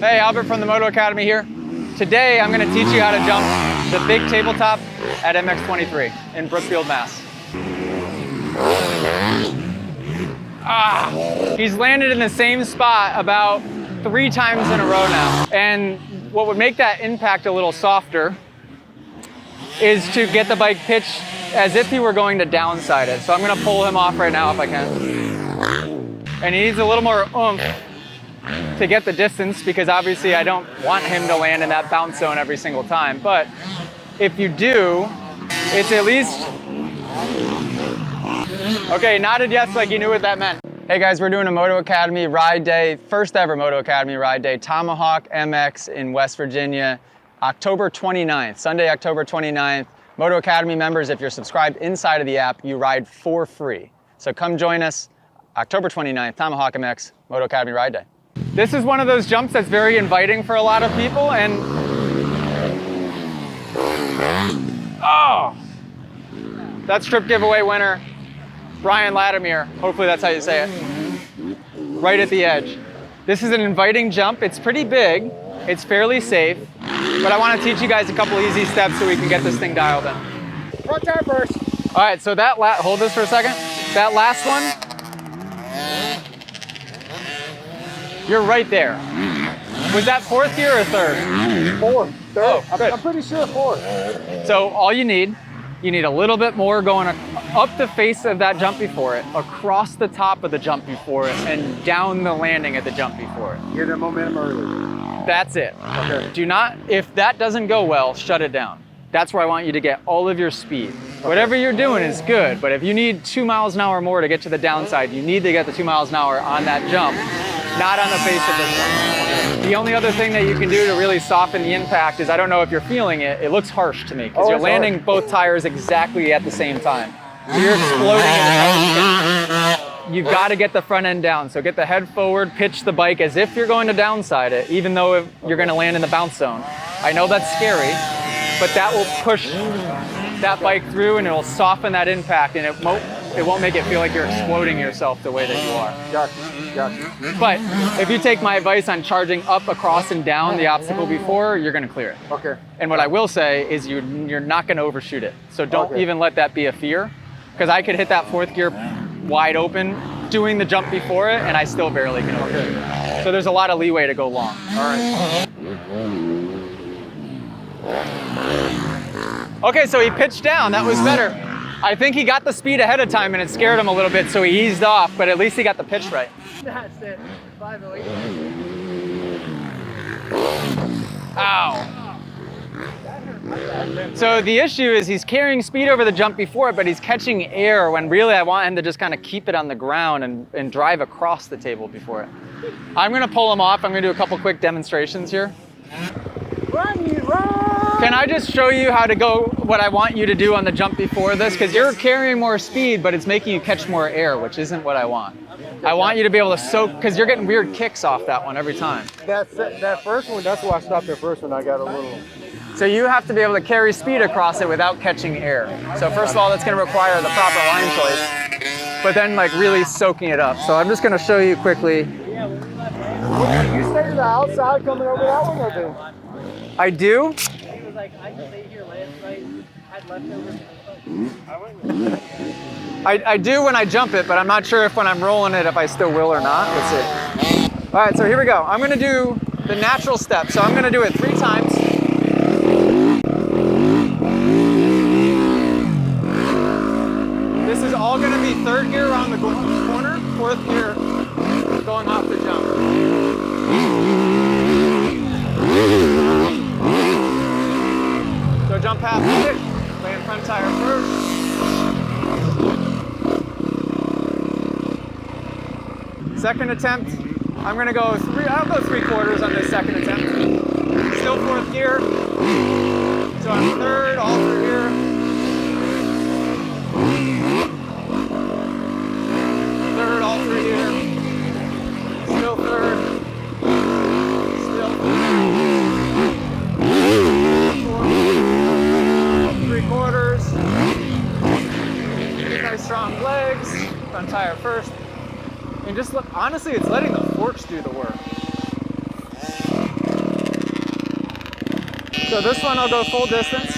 Hey, Albert from the Moto Academy here. Today I'm going to teach you how to jump the big tabletop at MX23 in Brookfield, Mass. He's landed in the same spot about 3 times in a row now. And what would make that impact a little softer is to get the bike pitched as if he were going to downside it. So I'm going to pull him off right now if I can. And he needs a little more oomph to get the distance, because obviously I don't want him to land in that bounce zone every single time. But if you do, it's at least... Okay, nodded yes like you knew what that meant. Hey guys, we're doing a Moto Academy ride day, first ever Moto Academy ride day, Tomahawk MX in West Virginia, October 29th, Sunday, October 29th. Moto Academy members, if you're subscribed inside of the app, you ride for free. So come join us, October 29th, Tomahawk MX, Moto Academy ride day. This is one of those jumps that's very inviting for a lot of people, and oh, that's trip giveaway winner, Brian Latimer. Hopefully that's how you say it. Right at the edge. This is an inviting jump. It's pretty big. It's fairly safe, but I want to teach you guys a couple easy steps so we can get this thing dialed in. Front tire first. All right, so that hold this for a second. That last one, you're right there. Was that 4th gear or 3rd? 4th. 3rd. Oh, good. I'm pretty sure 4th. So all you need a little bit more going up the face of that jump before it, across the top of the jump before it, and down the landing at the jump before it. Get the momentum early. That's it. Okay. Do not, if that doesn't go well, shut it down. That's where I want you to get all of your speed. Okay. Whatever you're doing is good, but if you need 2 miles an hour more to get to the downside, you need to get the 2 miles an hour on that jump, not on the face of this one. The only other thing that you can do to really soften the impact is, I don't know if you're feeling it, it looks harsh to me, because you're landing both tires exactly at the same time. So you're exploding in the You've got to get the front end down. So get the head forward, pitch the bike as if you're going to downside it, even though you're going to land in the bounce zone. I know that's scary, but that will push that bike through and it'll soften that impact, and it won't make it feel like you're exploding yourself the way that you are. Gotcha. But if you take my advice on charging up, across, and down the obstacle before, you're going to clear it. Okay. And what I will say is you're not going to overshoot it. So don't even let that be a fear, because I could hit that 4th gear wide open doing the jump before it, and I still barely can overshoot it. So there's a lot of leeway to go long. All right. Okay, so he pitched down. That was better. I think he got the speed ahead of time and it scared him a little bit, so he eased off, but at least he got the pitch right. That's it. 508. Ow. So the issue is he's carrying speed over the jump before it, but he's catching air when really I want him to just kind of keep it on the ground and drive across the table before it. I'm going to pull him off. I'm going to do a couple quick demonstrations here. Run. Can I just show you how to go, what I want you to do on the jump before this? Because you're carrying more speed, but it's making you catch more air, which isn't what I want. I want you to be able to soak, because you're getting weird kicks off that one every time. That first one, that's why I stopped there first when I got a little... So you have to be able to carry speed across it without catching air. So first of all, that's going to require the proper line choice, but then like really soaking it up. So I'm just going to show you quickly. You stay to the outside coming over that one, or do? I do. He was like, I stayed here last night, had leftovers. I do when I jump it, but I'm not sure if when I'm rolling it, if I still will or not. Let's see. All right, so here we go. I'm going to do the natural step. So I'm going to do it 3 times. This is all going to be 3rd gear around the corner, 4th gear going off the jump. So jump half kick, land front tire first. Second attempt, I'm going to go I'll go 3/4 on this second attempt. Still 4th gear. So I'm 3rd, all through here. 3rd, all through here. Still 3rd. Still 3/4. Nice strong legs. Front tire first. And just look, honestly, it's letting the forks do the work. So this one I'll go full distance.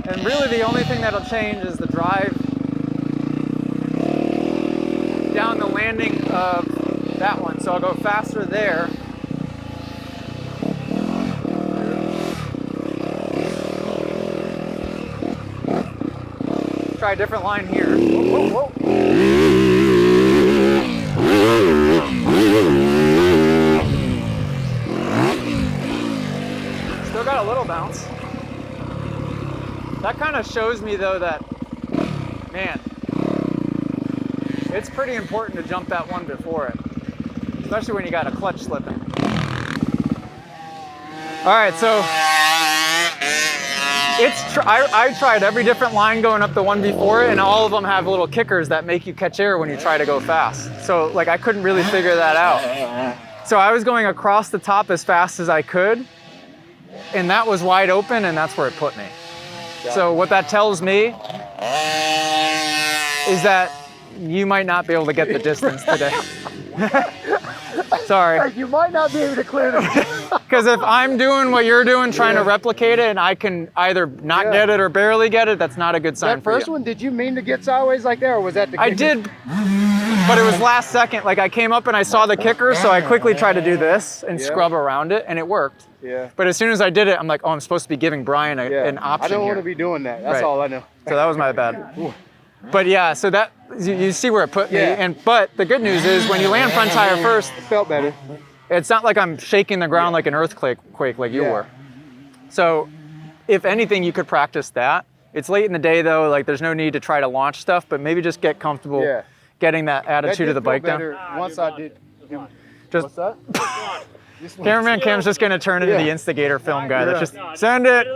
And really the only thing that'll change is the drive down the landing of that one. So I'll go faster there. Try a different line here. Whoa, whoa, whoa. Still got a little bounce. That kind of shows me though that, man, it's pretty important to jump that one before it, especially when you got a clutch slipping. All right, so I tried every different line going up the one before it, and all of them have little kickers that make you catch air when you try to go fast. So like I couldn't really figure that out. So I was going across the top as fast as I could, and that was wide open, and that's where it put me. So what that tells me is that you might not be able to get the distance today. Sorry. You might not be able to clear it. Because if I'm doing what you're doing, trying to replicate it, and I can either not get it or barely get it, that's not a good sign That for you. first one, did you mean to get sideways like that, or was that the kicker? I did, but it was last second. Like I came up and I saw the kicker, so I quickly tried to do this and scrub around it, and it worked. Yeah. But as soon as I did it, I'm like, oh, I'm supposed to be giving Brian an option I don't here. want to be doing that. That's Right. all I know. So that was my bad. But yeah, so that you see where it put me. Yeah. But the good news is when you land front tire first, It felt better. it's not like I'm shaking the ground like an earthquake like you were. So if anything, you could practice that. It's late in the day though, like there's no need to try to launch stuff, but maybe just get comfortable getting that attitude of the bike down. Once I did. Just What's that? cameraman Cam's just gonna turn into the instigator film guy. That's just send it.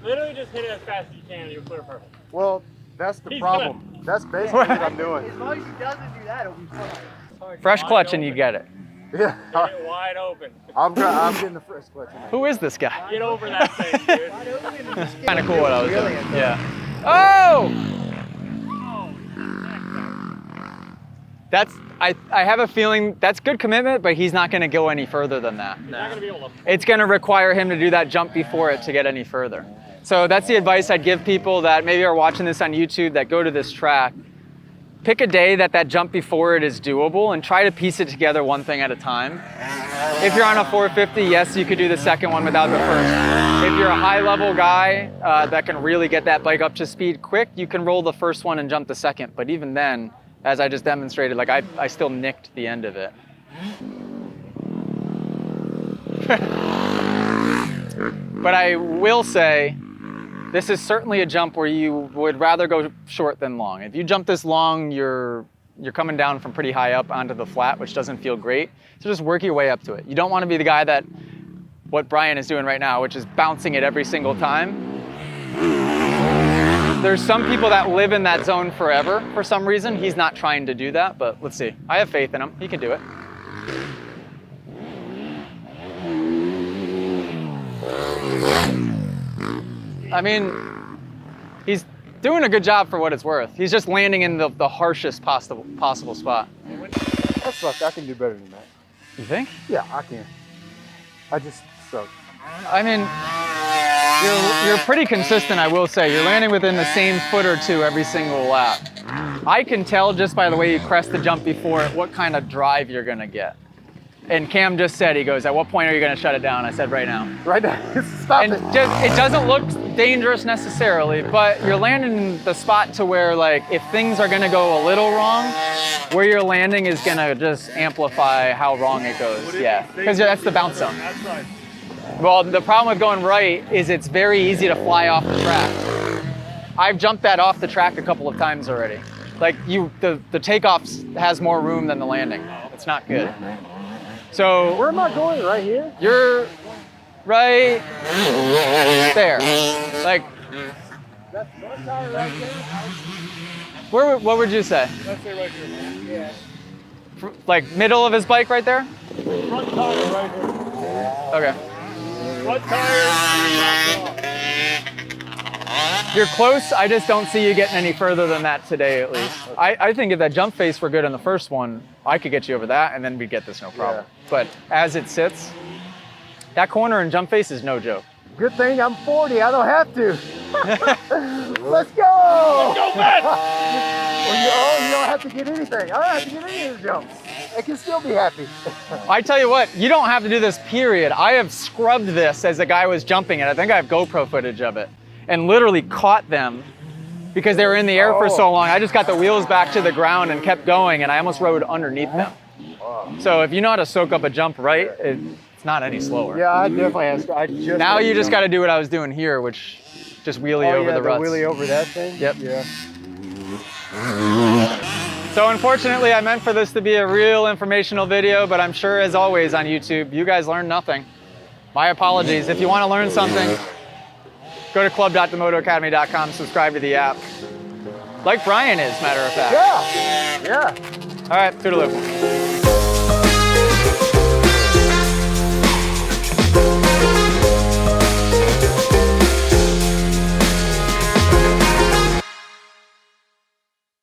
Literally just hit it as fast as you can and you'll clear perfect. Well, that's the problem. That's basically what I'm doing. As long as he doesn't do that, it'll be fine. Fresh clutch and you get it. Yeah. Get it wide open. I'm getting the fresh clutch in there. Who is this guy? Get over that thing, dude. Kind of cool what I was doing. Yeah. Oh! That's I have a feeling that's good commitment, but he's not going to go any further than that. Not gonna be able to. It's going to require him to do that jump before it to get any further. So that's the advice I'd give people that maybe are watching this on YouTube that go to this track. Pick a day that jump before it is doable and try to piece it together one thing at a time. If you're on a 450, yes, you could do the second one without the first. If you're a high level guy that can really get that bike up to speed quick, you can roll the first one and jump the second. But even then, as I just demonstrated, like I still nicked the end of it. But I will say, this is certainly a jump where you would rather go short than long. If you jump this long, you're coming down from pretty high up onto the flat, which doesn't feel great. So just work your way up to it. You don't want to be the guy that, what Brian is doing right now, which is bouncing it every single time. There's some people that live in that zone forever for some reason. He's not trying to do that, but let's see. I have faith in him. He can do it. I mean, he's doing a good job for what it's worth. He's just landing in the harshest possible spot. That sucks. I can do better than that. You think? Yeah, I can. I just suck. I mean, you're pretty consistent, I will say. You're landing within the same foot or two every single lap. I can tell just by the way you crest the jump before it what kind of drive you're gonna get. And Cam just said, he goes, at what point are you gonna shut it down? I said, right now. Right now. Stop And it. it doesn't look dangerous necessarily, but you're landing in the spot to where, like, if things are gonna go a little wrong, where you're landing is gonna just amplify how wrong it goes. Yeah, because that's the bounce zone. That's right. Well, the problem with going right is it's very easy to fly off the track. I've jumped that off the track a couple of times already. Like the takeoff has more room than the landing. It's not good. So Where am I going? Right here? you're right there. Like, That's front tire right there. what would you say? Let's say right here. Yeah. Like middle of his bike right there? Front tire right here. Okay. Front tire. You're close. I just don't see you getting any further than that today, at least. I think if that jump face were good on the first one, I could get you over that, and then we'd get this no problem. But as it sits, that corner and jump face is no joke. Good thing I'm 40. I don't have to. Let's go. Go, man! Well, you don't have to get anything. I don't have to get any of the jumps. I can still be happy. I tell you what, you don't have to do this, period. I have scrubbed this as a guy was jumping it. I think I have GoPro footage of it. And literally caught them because they were in the air for so long. I just got the wheels back to the ground and kept going, and I almost rode underneath them. So if you know how to soak up a jump right, it's not any slower. Yeah, I definitely have. Now you just got to do what I was doing here, which just wheelie over the ruts. Wheelie over that thing? Yep. Yeah. So unfortunately, I meant for this to be a real informational video, but I'm sure, as always on YouTube, you guys learned nothing. My apologies. If you want to learn something, go to club.themotoacademy.com, subscribe to the app. Like Brian is, matter of fact. Yeah. All right, toodaloo.